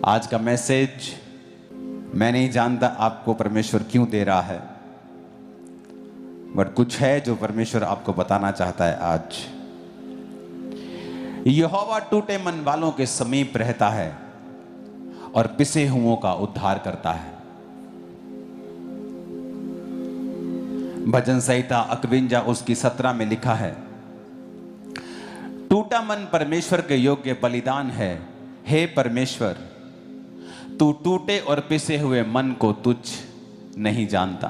आज का मैसेज मैं नहीं जानता आपको परमेश्वर क्यों दे रहा है, बट कुछ है जो परमेश्वर आपको बताना चाहता है आज। यहोवा टूटे मन वालों के समीप रहता है और पिसे हुओं का उद्धार करता है। भजन संहिता 51 उसकी 17 में लिखा है, टूटा मन परमेश्वर के योग्य बलिदान है। हे परमेश्वर, तू टूटे और पिसे हुए मन को तुच्छ नहीं जानता।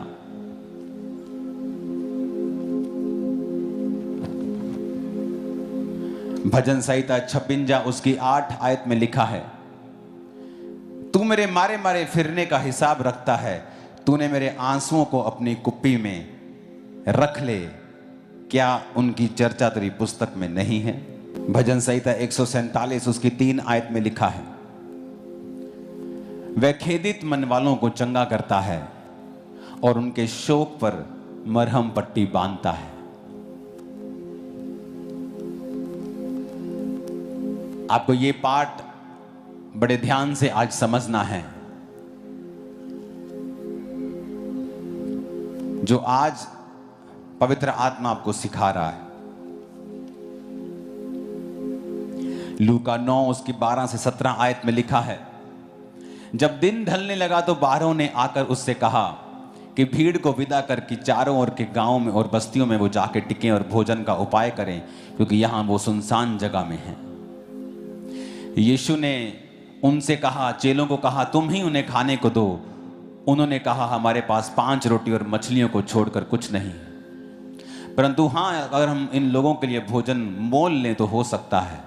भजन संहिता 56 उसकी 8 आयत में लिखा है, तू मेरे मारे मारे फिरने का हिसाब रखता है। तूने मेरे आंसुओं को अपनी कुप्पी में रख ले, क्या उनकी चर्चा तेरी पुस्तक में नहीं है। भजन संहिता 147 उसकी 3 आयत में लिखा है, वह खेदित मन वालों को चंगा करता है और उनके शोक पर मरहम पट्टी बांधता है। आपको ये पाठ बड़े ध्यान से आज समझना है। जो आज पवित्र आत्मा आपको सिखा रहा है। लूका 9 उसकी 12 से 17 आयत में लिखा है, जब दिन ढलने लगा तो बारहों ने आकर उससे कहा कि भीड़ को विदा कर कि चारों ओर के गांवों में और बस्तियों में वो जाके टिकें और भोजन का उपाय करें, क्योंकि यहां वो सुनसान जगह में हैं। यीशु ने उनसे कहा, चेलों को कहा, तुम ही उन्हें खाने को दो। उन्होंने कहा, हमारे पास 5 रोटी और मछलियों को छोड़कर कुछ नहीं, परंतु हाँ, अगर हम इन लोगों के लिए भोजन मोल लें तो हो सकता है।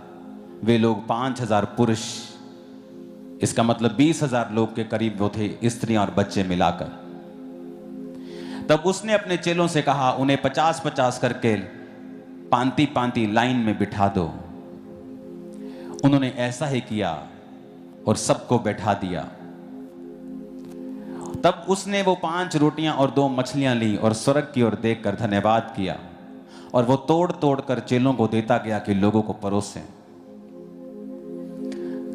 वे लोग 5000 पुरुष, इसका मतलब 20,000 लोग के करीब वो थे, स्त्रियां और बच्चे मिलाकर। तब उसने अपने चेलों से कहा, उन्हें 50-50 करके पांति पांति लाइन में बिठा दो। उन्होंने ऐसा ही किया और सबको बैठा दिया। तब उसने वो 5 रोटियां और 2 मछलियां ली और स्वर्ग की ओर देखकर धन्यवाद किया और वो तोड़ तोड़ कर चेलों को देता गया कि लोगों को परोसें।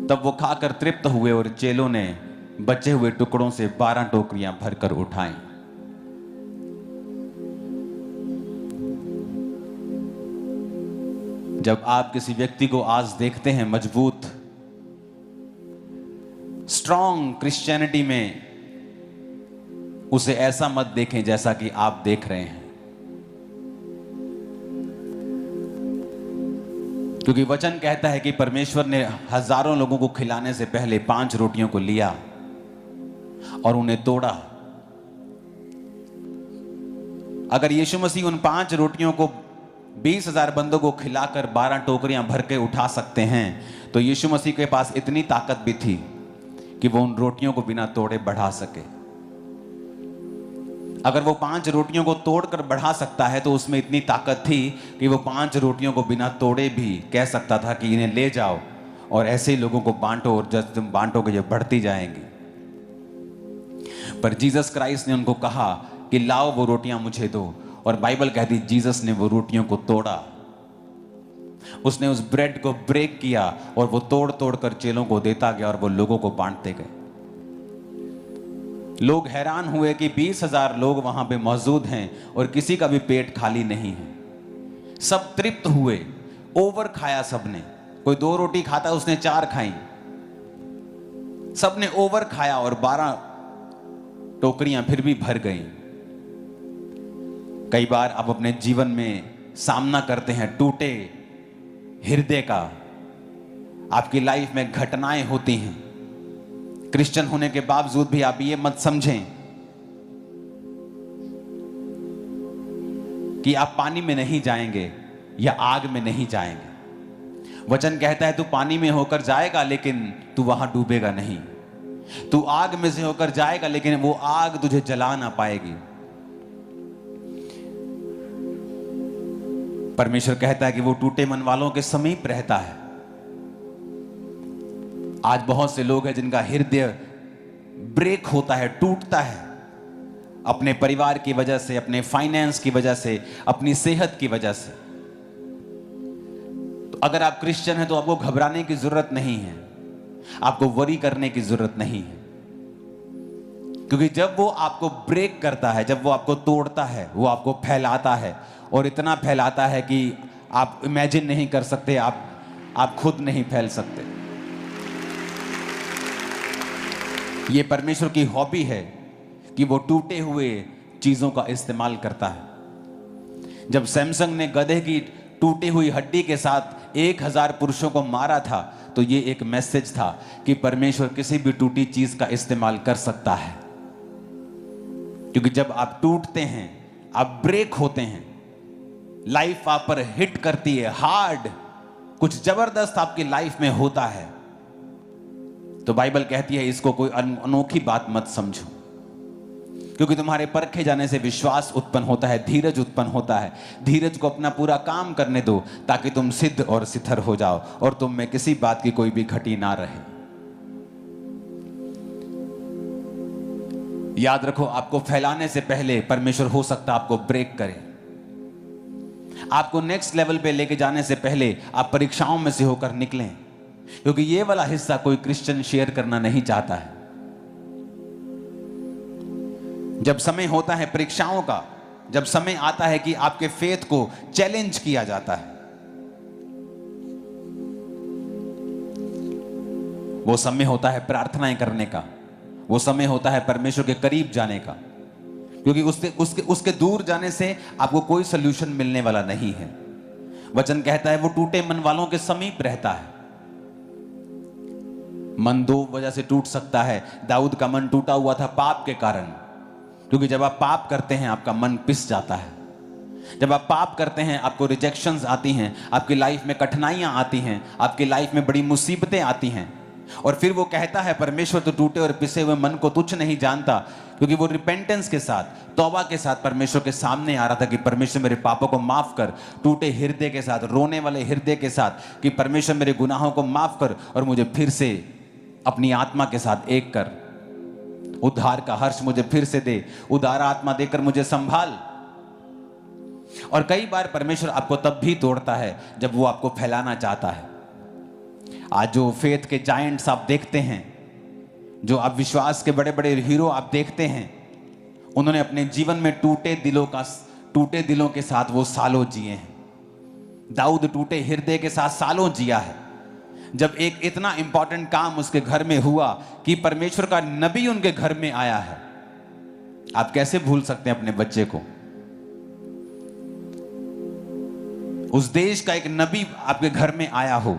तब वो खाकर तृप्त हुए और चेलों ने बचे हुए टुकड़ों से 12 टोकरियां भरकर उठाई। जब आप किसी व्यक्ति को आज देखते हैं मजबूत स्ट्रॉन्ग क्रिश्चियनिटी में, उसे ऐसा मत देखें जैसा कि आप देख रहे हैं, क्योंकि वचन कहता है कि परमेश्वर ने हजारों लोगों को खिलाने से पहले 5 रोटियों को लिया और उन्हें तोड़ा। अगर यीशु मसीह उन 5 रोटियों को 20,000 बंदों को खिलाकर 12 टोकरियां भर के उठा सकते हैं, तो यीशु मसीह के पास इतनी ताकत भी थी कि वो उन रोटियों को बिना तोड़े बढ़ा सके। अगर वो 5 रोटियों को तोड़कर बढ़ा सकता है तो उसमें इतनी ताकत थी कि वो 5 रोटियों को बिना तोड़े भी कह सकता था कि इन्हें ले जाओ और ऐसे ही लोगों को बांटो, और जब तुम बांटोगे ये बढ़ती जाएंगी। पर जीसस क्राइस्ट ने उनको कहा कि लाओ वो रोटियां मुझे दो, और बाइबल कहती जीसस ने वो रोटियों को तोड़ा। उसने उस ब्रेड को ब्रेक किया और वो तोड़ तोड़ कर चेलों को देता गया और वो लोगों को बांटते गए। लोग हैरान हुए कि 20,000 लोग वहां पे मौजूद हैं और किसी का भी पेट खाली नहीं है। सब तृप्त हुए, ओवर खाया सबने। कोई 2 रोटी खाता, उसने 4 खाई। सबने ओवर खाया और 12 टोकरियां फिर भी भर गई। कई बार आप अपने जीवन में सामना करते हैं टूटे हृदय का। आपकी लाइफ में घटनाएं होती हैं। क्रिश्चियन होने के बावजूद भी आप ये मत समझें कि आप पानी में नहीं जाएंगे या आग में नहीं जाएंगे। वचन कहता है तू पानी में होकर जाएगा लेकिन तू वहां डूबेगा नहीं। तू आग में से होकर जाएगा लेकिन वो आग तुझे जला ना पाएगी। परमेश्वर कहता है कि वो टूटे मन वालों के समीप रहता है। आज बहुत से लोग हैं जिनका हृदय ब्रेक होता है, टूटता है, अपने परिवार की वजह से, अपने फाइनेंस की वजह से, अपनी सेहत की वजह से। तो अगर आप क्रिश्चियन हैं तो आपको घबराने की जरूरत नहीं है। आपको वरी करने की जरूरत नहीं है, क्योंकि जब वो आपको ब्रेक करता है, जब वो आपको तोड़ता है, वो आपको फैलाता है, और इतना फैलाता है कि आप इमेजिन नहीं कर सकते, आप खुद नहीं फैल सकते। ये परमेश्वर की हॉबी है कि वो टूटे हुए चीजों का इस्तेमाल करता है। जब सैमसंग ने गधे की टूटी हुई हड्डी के साथ 1000 पुरुषों को मारा था, तो ये एक मैसेज था कि परमेश्वर किसी भी टूटी चीज का इस्तेमाल कर सकता है। क्योंकि जब आप टूटते हैं, आप ब्रेक होते हैं, लाइफ आप पर हिट करती है, हार्ड, कुछ जबरदस्त आपकी लाइफ में होता है, तो बाइबल कहती है इसको कोई अनोखी बात मत समझो, क्योंकि तुम्हारे परखे जाने से विश्वास उत्पन्न होता है, धीरज उत्पन्न होता है। धीरज को अपना पूरा काम करने दो, ताकि तुम सिद्ध और सिथर हो जाओ और तुम में किसी बात की कोई भी घटी ना रहे। याद रखो, आपको फैलाने से पहले परमेश्वर हो सकता आपको ब्रेक करे। आपको नेक्स्ट लेवल पे लेके जाने से पहले आप परीक्षाओं में से होकर निकलें, क्योंकि ये वाला हिस्सा कोई क्रिश्चियन शेयर करना नहीं चाहता है। जब समय होता है परीक्षाओं का, जब समय आता है कि आपके फेथ को चैलेंज किया जाता है, वो समय होता है प्रार्थनाएं करने का, वो समय होता है परमेश्वर के करीब जाने का, क्योंकि उसके दूर जाने से आपको कोई सोल्यूशन मिलने वाला नहीं है। वचन कहता है वो टूटे मन वालों के समीप रहता है। मन दो वजह से टूट सकता है। दाऊद का मन टूटा हुआ था पाप के कारण, क्योंकि जब आप पाप करते हैं आपका मन पिस जाता है। जब आप पाप करते हैं आपको रिजेक्शंस आती हैं, आपकी लाइफ में कठिनाइयां आती हैं, आपकी लाइफ में बड़ी मुसीबतें आती हैं। और फिर वो कहता है परमेश्वर तो टूटे और पिसे हुए मन को तुच्छ नहीं जानता, क्योंकि वो रिपेंटेंस के साथ, तौबा के साथ परमेश्वर के सामने आ रहा था कि परमेश्वर मेरे पापों को माफ कर, टूटे हृदय के साथ, रोने वाले हृदय के साथ, कि परमेश्वर मेरे गुनाहों को माफ कर और मुझे फिर से अपनी आत्मा के साथ एक कर, उद्धार का हर्ष मुझे फिर से दे, उदार आत्मा देकर मुझे संभाल। और कई बार परमेश्वर आपको तब भी तोड़ता है जब वो आपको फैलाना चाहता है। आज जो फेथ के जायंट्स आप देखते हैं, जो आप विश्वास के बड़े बड़े हीरो आप देखते हैं, उन्होंने अपने जीवन में टूटे दिलों के साथ वो सालों जिए हैं। दाऊद टूटे हृदय के साथ सालों जिया है। जब एक इतना इंपॉर्टेंट काम उसके घर में हुआ कि परमेश्वर का नबी उनके घर में आया है, आप कैसे भूल सकते हैं अपने बच्चे को? उस देश का एक नबी आपके घर में आया हो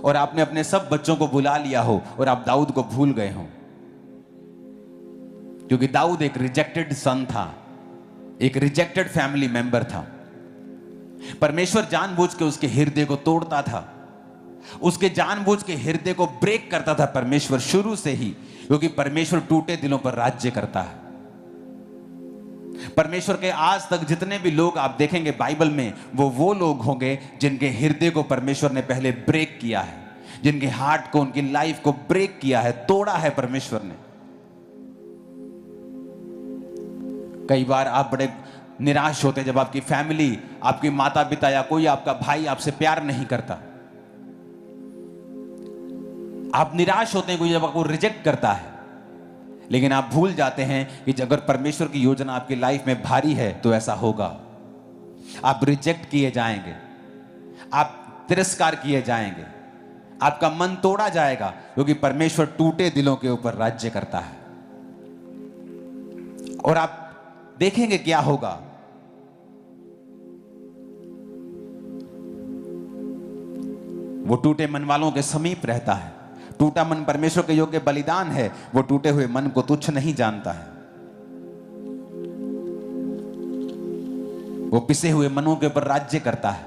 और आपने अपने सब बच्चों को बुला लिया हो और आप दाऊद को भूल गए हो, क्योंकि दाऊद एक रिजेक्टेड सन था, एक रिजेक्टेड फैमिली मेंबर था। परमेश्वर जानबूझ के उसके हृदय को तोड़ता था, उसके जानबूझ के हृदय को ब्रेक करता था परमेश्वर शुरू से ही, क्योंकि परमेश्वर टूटे दिलों पर राज्य करता है। परमेश्वर के आज तक जितने भी लोग आप देखेंगे बाइबल में, वो लोग होंगे जिनके हृदय को परमेश्वर ने पहले ब्रेक किया है, जिनके हार्ट को, उनकी लाइफ को ब्रेक किया है, तोड़ा है परमेश्वर ने। कई बार आप बड़े निराश होते हैं जब आपकी फैमिली, आपकी माता पिता या कोई आपका भाई आपसे प्यार नहीं करता। आप निराश होते हैं कोई जब आपको रिजेक्ट करता है, लेकिन आप भूल जाते हैं कि अगर परमेश्वर की योजना आपकी लाइफ में भारी है तो ऐसा होगा। आप रिजेक्ट किए जाएंगे, आप तिरस्कार किए जाएंगे, आपका मन तोड़ा जाएगा, क्योंकि परमेश्वर टूटे दिलों के ऊपर राज्य करता है। और आप देखेंगे क्या होगा। वो टूटे मन वालों के समीप रहता है। टूटा मन परमेश्वर के योग्य बलिदान है। वो टूटे हुए मन को तुच्छ नहीं जानता है। वो पिसे हुए मनों के ऊपर राज्य करता है।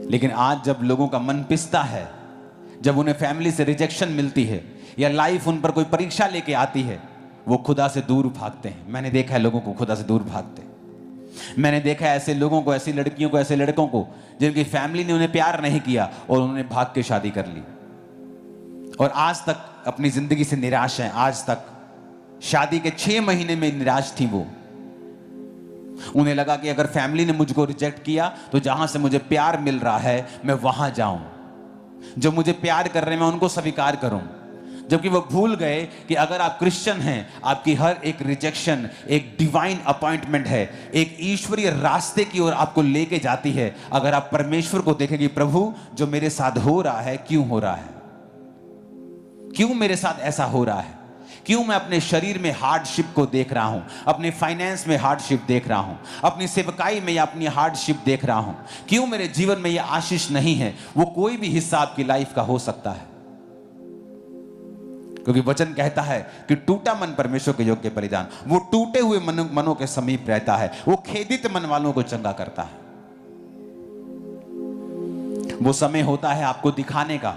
लेकिन आज जब लोगों का मन पिसता है, जब उन्हें फैमिली से रिजेक्शन मिलती है या लाइफ उन पर कोई परीक्षा लेके आती है, वो खुदा से दूर भागते हैं। मैंने देखा है लोगों को खुदा से दूर भागते। मैंने देखा है ऐसे लोगों को, ऐसी लड़कियों को, ऐसे लड़कों को जिनकी फैमिली ने उन्हें प्यार नहीं किया और उन्होंने भाग के शादी कर ली और आज तक अपनी जिंदगी से निराश हैं। आज तक शादी के 6 महीने में निराश थी वो। उन्हें लगा कि अगर फैमिली ने मुझको रिजेक्ट किया तो जहां से मुझे प्यार मिल रहा है मैं वहां जाऊं। जो मुझे प्यार कर रहे हैं मैं उनको स्वीकार करूं। जबकि वो भूल गए कि अगर आप क्रिश्चियन हैं, आपकी हर एक रिजेक्शन एक डिवाइन अपॉइंटमेंट है, एक ईश्वरीय रास्ते की ओर आपको लेके जाती है। अगर आप परमेश्वर को देखेंगे, प्रभु जो मेरे साथ हो रहा है क्यों हो रहा है, क्यों मेरे साथ ऐसा हो रहा है, क्यों मैं अपने शरीर में हार्डशिप को देख रहा हूं, अपने फाइनेंस में हार्डशिप देख रहा हूं, अपनी सेवकाई में या अपनी हार्डशिप देख रहा हूं, क्यों मेरे जीवन में यह आशीष नहीं है। वो कोई भी हिस्सा आपकी लाइफ का हो सकता है, क्योंकि वचन कहता है कि टूटा मन परमेश्वर के योग्य परिधान। वो टूटे हुए मनों के समीप रहता है, वो खेदित मन वालों को चंगा करता है। वो समय होता है आपको दिखाने का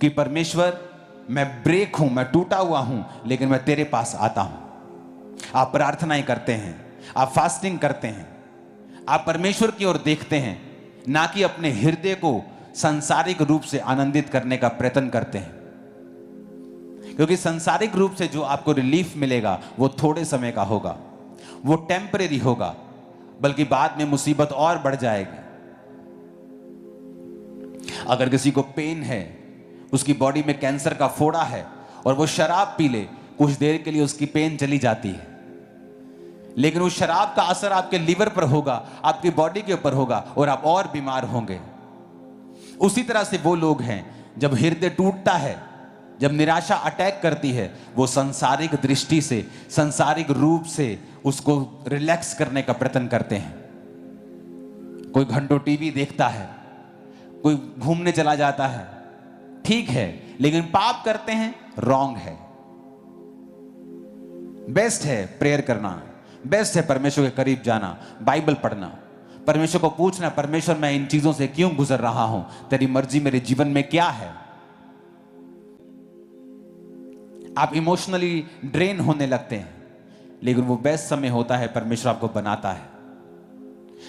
कि परमेश्वर मैं ब्रेक हूं, मैं टूटा हुआ हूं, लेकिन मैं तेरे पास आता हूं। आप प्रार्थनाएं करते हैं, आप फास्टिंग करते हैं, आप परमेश्वर की ओर देखते हैं, ना कि अपने हृदय को सांसारिक रूप से आनंदित करने का प्रयत्न करते हैं। क्योंकि सांसारिक रूप से जो आपको रिलीफ मिलेगा वो थोड़े समय का होगा, वो टेम्परेरी होगा, बल्कि बाद में मुसीबत और बढ़ जाएगी। अगर किसी को पेन है, उसकी बॉडी में कैंसर का फोड़ा है और वो शराब पी ले, कुछ देर के लिए उसकी पेन चली जाती है, लेकिन उस शराब का असर आपके लीवर पर होगा, आपकी बॉडी के ऊपर होगा और आप और बीमार होंगे। उसी तरह से वो लोग हैं जब हृदय टूटता है, जब निराशा अटैक करती है, वो सांसारिक दृष्टि से, सांसारिक रूप से उसको रिलैक्स करने का प्रयत्न करते हैं। कोई घंटों टीवी देखता है, कोई घूमने चला जाता है, ठीक है, लेकिन पाप करते हैं, रॉन्ग है। बेस्ट है प्रेयर करना, बेस्ट है परमेश्वर के करीब जाना, बाइबल पढ़ना, परमेश्वर को पूछना, परमेश्वर मैं इन चीजों से क्यों गुजर रहा हूं, तेरी मर्जी मेरे जीवन में क्या है। आप इमोशनली ड्रेन होने लगते हैं, लेकिन वो बेस्ट समय होता है, परमेश्वर आपको बनाता है।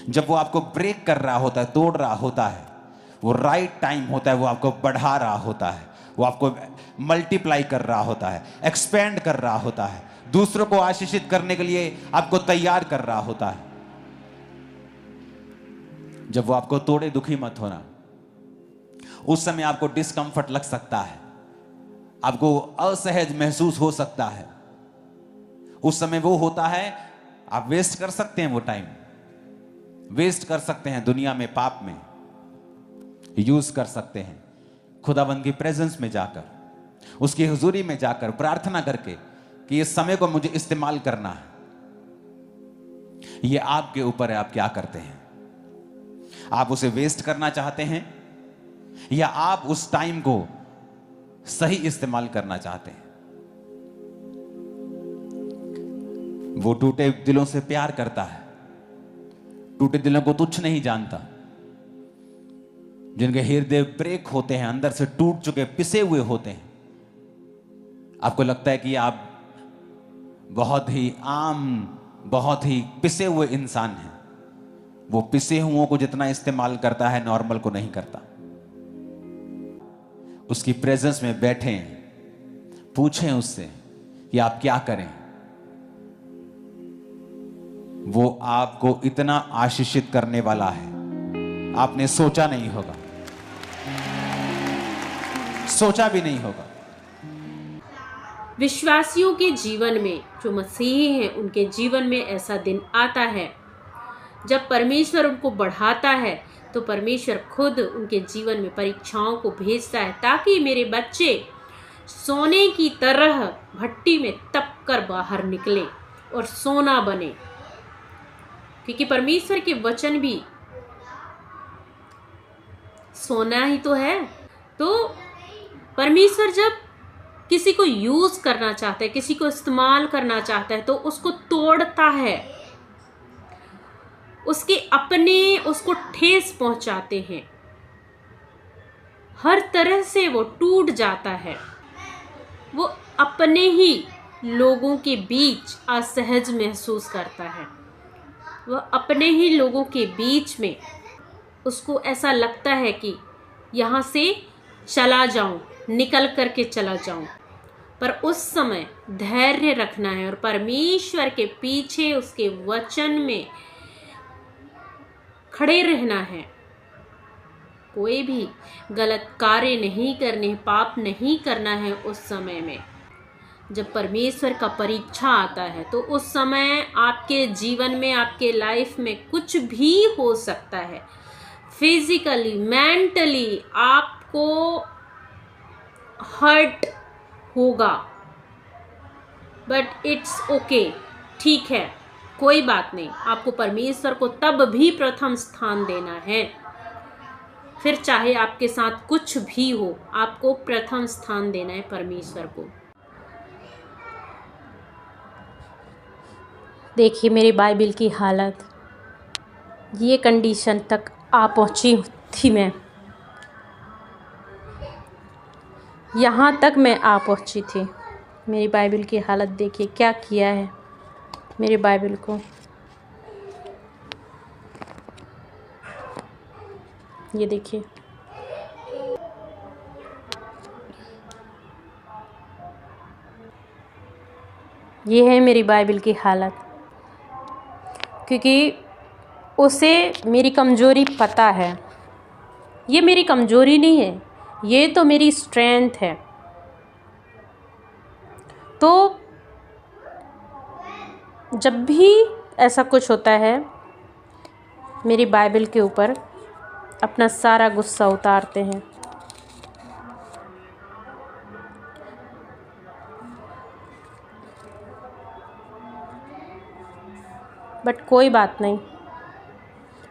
जब वो आपको ब्रेक कर रहा होता है, तोड़ रहा होता है, वो राइट टाइम होता है, वो आपको बढ़ा रहा होता है, वो आपको मल्टीप्लाई कर रहा होता है, एक्सपेंड कर रहा होता है, दूसरों को आशीषित करने के लिए आपको तैयार कर रहा होता है। जब वो आपको तोड़े, दुखी मत होना। उस समय आपको डिस्कंफर्ट लग सकता है, आपको असहज महसूस हो सकता है। उस समय वो होता है, आप वेस्ट कर सकते हैं, वो टाइम वेस्ट कर सकते हैं, दुनिया में पाप में यूज कर सकते हैं। खुदावंद की प्रेजेंस में जाकर, उसकी हुजूरी में जाकर प्रार्थना करके कि इस समय को मुझे इस्तेमाल करना है। ये आपके ऊपर है, आप क्या करते हैं। आप उसे वेस्ट करना चाहते हैं या आप उस टाइम को सही इस्तेमाल करना चाहते हैं। वो टूटे दिलों से प्यार करता है, टूटे दिलों को तुच्छ नहीं जानता। जिनके हृदय ब्रेक होते हैं, अंदर से टूट चुके, पिसे हुए होते हैं। आपको लगता है कि आप बहुत ही आम, बहुत ही पिसे हुए इंसान हैं। वो पिसे हुओं को जितना इस्तेमाल करता है, नॉर्मल को नहीं करता। उसकी प्रेजेंस में बैठें, पूछें उससे कि आप क्या करें। वो आपको इतना आशीषित करने वाला है, आपने सोचा नहीं होगा, सोचा भी नहीं होगा। विश्वासियों के जीवन में, जो मसीही हैं, उनके जीवन में ऐसा दिन आता है जब परमेश्वर उनको बढ़ाता है, तो परमेश्वर खुद उनके जीवन में परीक्षाओं को भेजता है, ताकि मेरे बच्चे सोने की तरह भट्टी में तप कर बाहर निकले और सोना बने। क्योंकि परमेश्वर के वचन भी सोना ही तो है। तो परमेश्वर जब किसी को यूज करना चाहता है, किसी को इस्तेमाल करना चाहता है, तो उसको तोड़ता है, उसके अपने उसको ठेस पहुंचाते हैं, हर तरह से वो टूट जाता है। वो अपने ही लोगों के बीच असहज महसूस करता है, वह अपने ही लोगों के बीच में उसको ऐसा लगता है कि यहाँ से चला जाऊं, निकल करके चला जाऊं। पर उस समय धैर्य रखना है और परमेश्वर के पीछे, उसके वचन में खड़े रहना है। कोई भी गलत कार्य नहीं करने, पाप नहीं करना है उस समय में। जब परमेश्वर का परीक्षा आता है तो उस समय आपके जीवन में, आपके लाइफ में कुछ भी हो सकता है। फिजिकली, मेंटली आपको हर्ट होगा, बट इट्स ओके, ठीक है, कोई बात नहीं। आपको परमेश्वर को तब भी प्रथम स्थान देना है। फिर चाहे आपके साथ कुछ भी हो, आपको प्रथम स्थान देना है परमेश्वर को। देखिए मेरी बाइबल की हालत, ये कंडीशन तक आ पहुंची थी मैं, यहाँ तक मैं आ पहुंची थी। मेरी बाइबल की हालत देखिए क्या किया है मेरी बाइबल को। ये देखिए, ये है मेरी बाइबल की हालत, क्योंकि उसे मेरी कमज़ोरी पता है। ये मेरी कमज़ोरी नहीं है, ये तो मेरी स्ट्रेंथ है। तो जब भी ऐसा कुछ होता है, मेरी बाइबल के ऊपर अपना सारा गुस्सा उतारते हैं। बट कोई बात नहीं,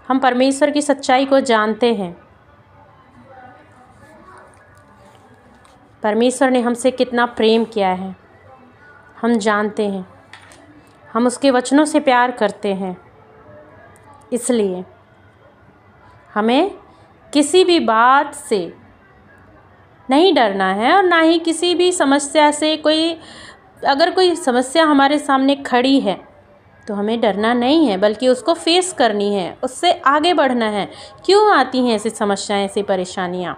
हम परमेश्वर की सच्चाई को जानते हैं। परमेश्वर ने हमसे कितना प्रेम किया है हम जानते हैं। हम उसके वचनों से प्यार करते हैं, इसलिए हमें किसी भी बात से नहीं डरना है, और ना ही किसी भी समस्या से। अगर कोई समस्या हमारे सामने खड़ी है तो हमें डरना नहीं है, बल्कि उसको फेस करनी है, उससे आगे बढ़ना है। क्यों आती हैं ऐसी समस्याएं, ऐसी परेशानियां?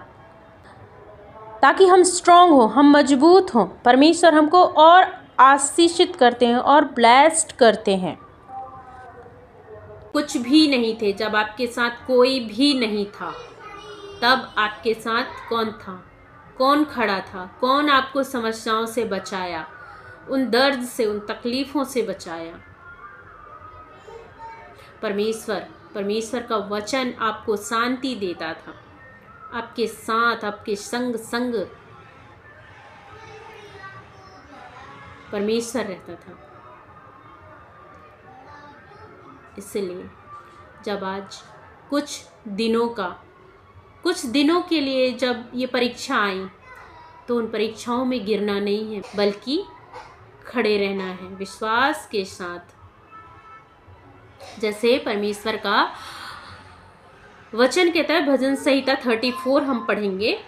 ताकि हम स्ट्रांग हो, हम मजबूत हों। परमेश्वर हमको और आशीषित करते हैं और ब्लेस्ड करते हैं। कुछ भी नहीं थे, जब आपके साथ कोई भी नहीं था, तब आपके साथ कौन था? कौन खड़ा था? कौन आपको समस्याओं से बचाया, उन दर्द से, उन तकलीफ़ों से बचाया? परमेश्वर का वचन आपको शांति देता था, आपके साथ, आपके संग परमेश्वर रहता था। इसलिए जब आज कुछ दिनों के लिए जब ये परीक्षा आई, तो उन परीक्षाओं में गिरना नहीं है, बल्कि खड़े रहना है विश्वास के साथ। जैसे परमेश्वर का वचन कहता है, भजन संहिता 34 हम पढ़ेंगे,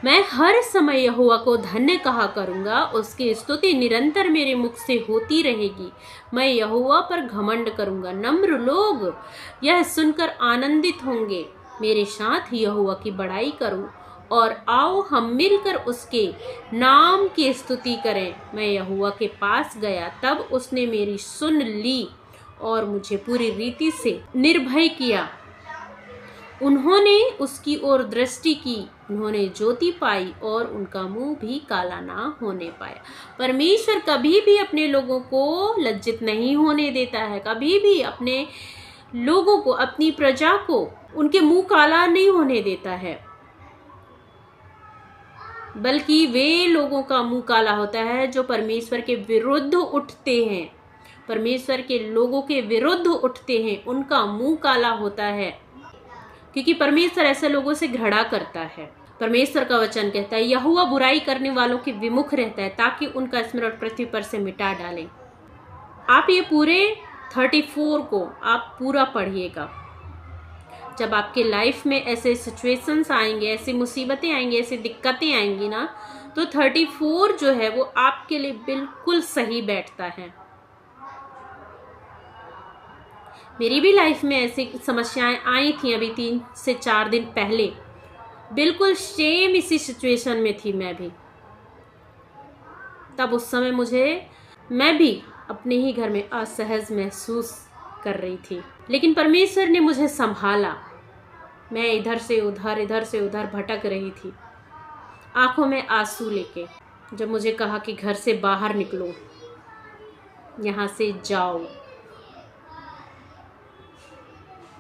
मैं हर समय यहोवा को धन्य कहा करूँगा, उसकी स्तुति निरंतर मेरे मुख से होती रहेगी। मैं यहोवा पर घमंड करूँगा, नम्र लोग यह सुनकर आनंदित होंगे। मेरे साथ यहोवा की बड़ाई करूँ, और आओ हम मिलकर उसके नाम की स्तुति करें। मैं यहोवा के पास गया, तब उसने मेरी सुन ली और मुझे पूरी रीति से निर्भय किया। उन्होंने उसकी ओर दृष्टि की, उन्होंने ज्योति पाई और उनका मुंह भी काला ना होने पाया। परमेश्वर कभी भी अपने लोगों को लज्जित नहीं होने देता है, कभी भी अपने लोगों को, अपनी प्रजा को उनके मुंह काला नहीं होने देता है, बल्कि वे लोगों का मुंह काला होता है जो परमेश्वर के विरुद्ध उठते हैं। परमेश्वर के लोगों के विरुद्ध उठते हैं, उनका मुंह काला होता है, क्योंकि परमेश्वर ऐसे लोगों से घृणा करता है। परमेश्वर का वचन कहता है, यहोवा बुराई करने वालों के विमुख रहता है, ताकि उनका स्मरण पृथ्वी पर से मिटा डाले। आप ये पूरे 34 को आप पूरा पढ़िएगा। जब आपके लाइफ में ऐसे सिचुएशंस आएंगे, ऐसी मुसीबतें आएंगी, ऐसी दिक्कतें आएंगी ना, तो 34 जो है वो आपके लिए बिल्कुल सही बैठता है। मेरी भी लाइफ में ऐसी समस्याएं आई थी, अभी 3 से 4 दिन पहले, बिल्कुल सेम इसी सिचुएशन में थी मैं भी। तब उस समय मैं भी अपने ही घर में असहज महसूस कर रही थी, लेकिन परमेश्वर ने मुझे संभाला। मैं इधर से उधर भटक रही थी, आंखों में आंसू लेके। जब मुझे कहा कि घर से बाहर निकलो, यहाँ से जाओ,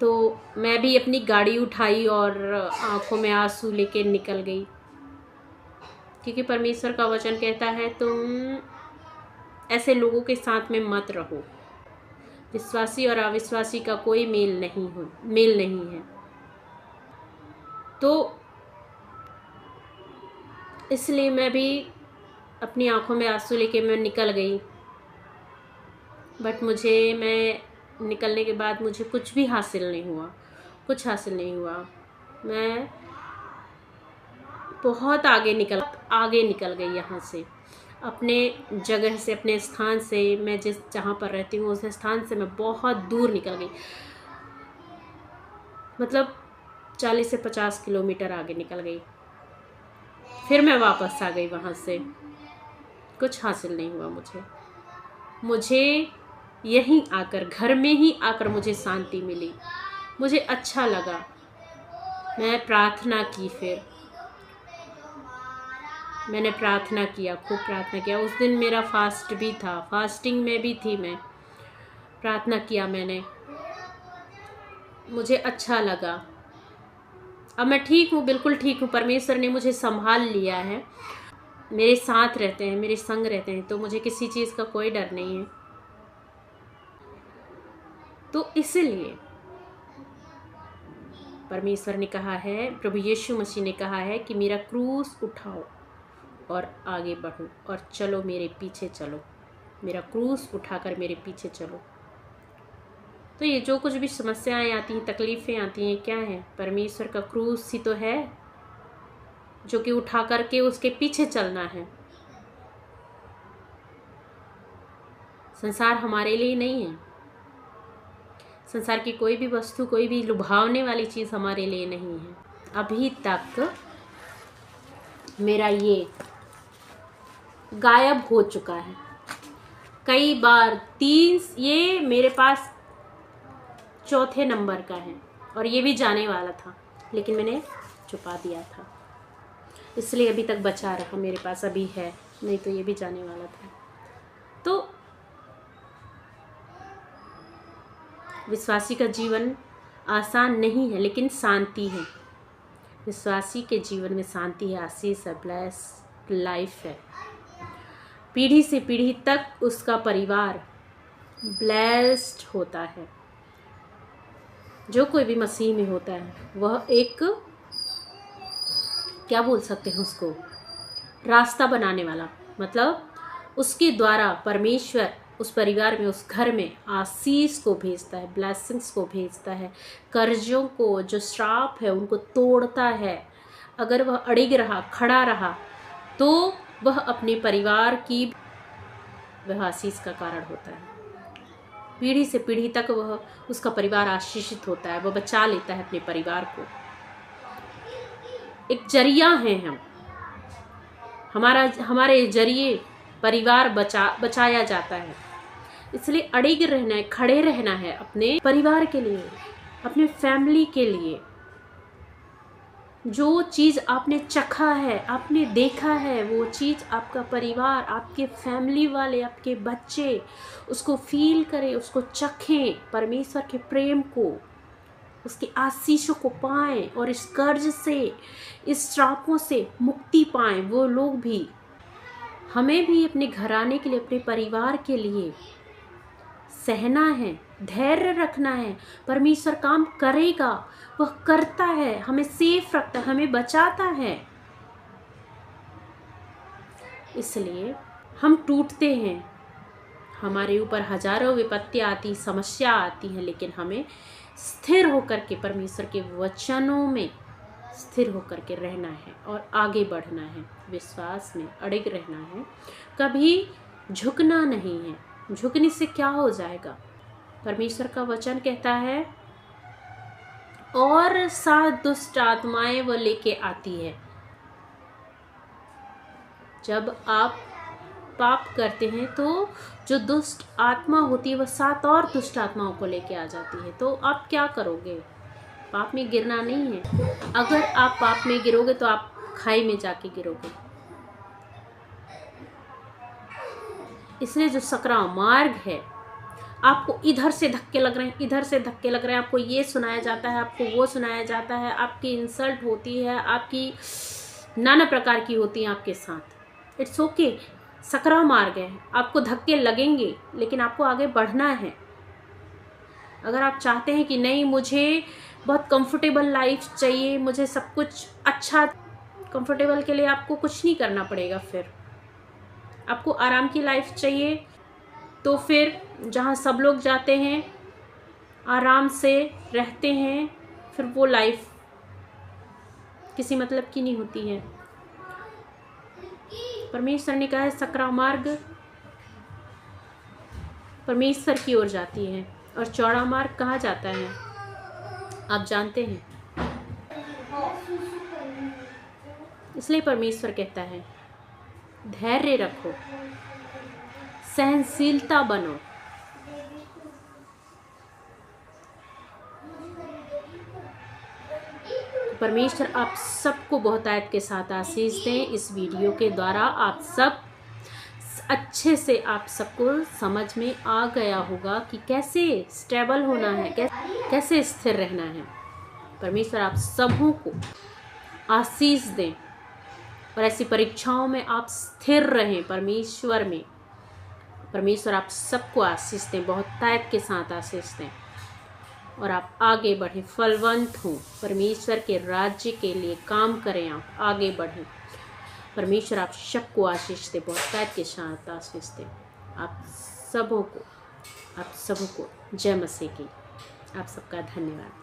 तो मैं भी अपनी गाड़ी उठाई और आंखों में आंसू लेके निकल गई। क्योंकि परमेश्वर का वचन कहता है तुम ऐसे लोगों के साथ में मत रहो। विश्वासी और अविश्वासी का कोई मेल नहीं है। तो इसलिए मैं भी अपनी आंखों में आंसू लेके मैं निकल गई। बट मैं निकलने के बाद मुझे कुछ हासिल नहीं हुआ। मैं बहुत आगे निकल गई यहाँ से, अपने जगह से, अपने स्थान से। मैं जहाँ पर रहती हूँ उस स्थान से मैं बहुत दूर निकल गई, मतलब 40 से 50 किलोमीटर आगे निकल गई। फिर मैं वापस आ गई वहाँ से। कुछ हासिल नहीं हुआ मुझे यहीं आकर, घर में ही आकर मुझे शांति मिली, मुझे अच्छा लगा। मैं प्रार्थना की, फिर मैंने प्रार्थना किया, खूब प्रार्थना किया। उस दिन मेरा फास्ट भी था, फास्टिंग में भी थी मैं। प्रार्थना किया मैंने, मुझे अच्छा लगा। अब मैं ठीक हूँ, बिल्कुल ठीक हूँ। परमेश्वर ने मुझे संभाल लिया है, मेरे साथ रहते हैं, मेरे संग रहते हैं, तो मुझे किसी चीज़ का कोई डर नहीं है। तो इसलिए परमेश्वर ने कहा है, प्रभु यीशु मसीह ने कहा है कि मेरा क्रूस उठाओ और आगे बढ़ो और चलो, मेरे पीछे चलो। मेरा क्रूस उठाकर मेरे पीछे चलो। तो ये जो कुछ भी समस्याएं आती हैं, तकलीफ़ें आती हैं, क्या है? परमेश्वर का क्रूस ही तो है, जो कि उठा करके उसके पीछे चलना है। संसार हमारे लिए नहीं है। संसार की कोई भी वस्तु, कोई भी लुभावने वाली चीज़ हमारे लिए नहीं है। अभी तक मेरा ये गायब हो चुका है कई बार। ये मेरे पास चौथे नंबर का है और ये भी जाने वाला था, लेकिन मैंने छुपा दिया था, इसलिए अभी तक बचा रहा। मेरे पास अभी है, नहीं तो ये भी जाने वाला था। तो विश्वासी का जीवन आसान नहीं है, लेकिन शांति है। विश्वासी के जीवन में शांति है, आशीष है, ब्लेस्ड लाइफ है। पीढ़ी से पीढ़ी तक उसका परिवार ब्लेस्ड होता है। जो कोई भी मसीह में होता है वह एक, क्या बोल सकते हैं उसको, रास्ता बनाने वाला। मतलब उसके द्वारा परमेश्वर उस परिवार में, उस घर में आशीष को भेजता है, ब्लेसिंग्स को भेजता है। कर्जों को, जो श्राप है, उनको तोड़ता है। अगर वह अड़िग रहा, खड़ा रहा, तो वह अपने परिवार की, वह आशीष का कारण होता है। पीढ़ी से पीढ़ी तक वह, उसका परिवार आशीषित होता है, वह बचा लेता है अपने परिवार को। एक जरिया है हम, हमारे जरिए परिवार बचाया जाता है। इसलिए अड़िग रहना है, खड़े रहना है अपने परिवार के लिए, अपने फैमिली के लिए। जो चीज़ आपने चखा है, आपने देखा है, वो चीज़ आपका परिवार, आपके फैमिली वाले, आपके बच्चे उसको फील करें, उसको चखें, परमेश्वर के प्रेम को, उसके आशीषों को पाएं और इस कर्ज से, इस श्रापों से मुक्ति पाएं। वो लोग भी, हमें भी अपने घराने के लिए, अपने परिवार के लिए सहना है, धैर्य रखना है। परमेश्वर काम करेगा, वह करता है, हमें सेफ रखता है, हमें बचाता है। इसलिए हम टूटते हैं, हमारे ऊपर हजारों विपत्तियां आती, समस्या आती हैं, लेकिन हमें स्थिर होकर के परमेश्वर के वचनों में स्थिर होकर के रहना है और आगे बढ़ना है, विश्वास में अड़िग रहना है, कभी झुकना नहीं है। झुकने से क्या हो जाएगा? परमेश्वर का वचन कहता है, और 7 दुष्ट आत्माएं वो लेके आती है। जब आप पाप करते हैं तो जो दुष्ट आत्मा होती है वह 7 और दुष्ट आत्माओं को लेके आ जाती है। तो आप क्या करोगे? पाप में गिरना नहीं है। अगर आप पाप में गिरोगे तो आप खाई में जाके गिरोगे। इसलिए जो सकरा मार्ग है, आपको इधर से धक्के लग रहे हैं, इधर से धक्के लग रहे हैं, आपको ये सुनाया जाता है, आपको वो सुनाया जाता है, आपकी इंसल्ट होती है, आपकी नाना प्रकार की होती है आपके साथ। इट्स ओके, सकरा मार्ग है, आपको धक्के लगेंगे, लेकिन आपको आगे बढ़ना है। अगर आप चाहते हैं कि नहीं, मुझे बहुत कंफर्टेबल लाइफ चाहिए, मुझे सब कुछ अच्छा, कंफर्टेबल के लिए आपको कुछ नहीं करना पड़ेगा। फिर आपको आराम की लाइफ चाहिए, तो फिर जहाँ सब लोग जाते हैं, आराम से रहते हैं, फिर वो लाइफ किसी मतलब की नहीं होती है। परमेश्वर ने कहा है सकरा मार्ग परमेश्वर की ओर जाती है, और चौड़ा मार्ग कहाँ जाता है आप जानते हैं। इसलिए परमेश्वर कहता है धैर्य रखो, सहनशीलता बनो। परमेश्वर आप सबको बहुतायत के साथ आशीष दें। इस वीडियो के द्वारा आप सब अच्छे से, आप सबको समझ में आ गया होगा कि कैसे स्टेबल होना है, कैसे स्थिर रहना है। परमेश्वर आप सबों को आशीष दें, और ऐसी परीक्षाओं में आप स्थिर रहें परमेश्वर में। परमेश्वर आप सबको आशीष दें, बहुतायत के साथ आशीष दें, और आप आगे बढ़ें, फलवंत हों, परमेश्वर के राज्य के लिए काम करें, आप आगे बढ़ें। परमेश्वर आप सबको आशीष दे, बहुतायत के साथ आशीष दे। आप सबों को जय मसीह की। आप सबका धन्यवाद।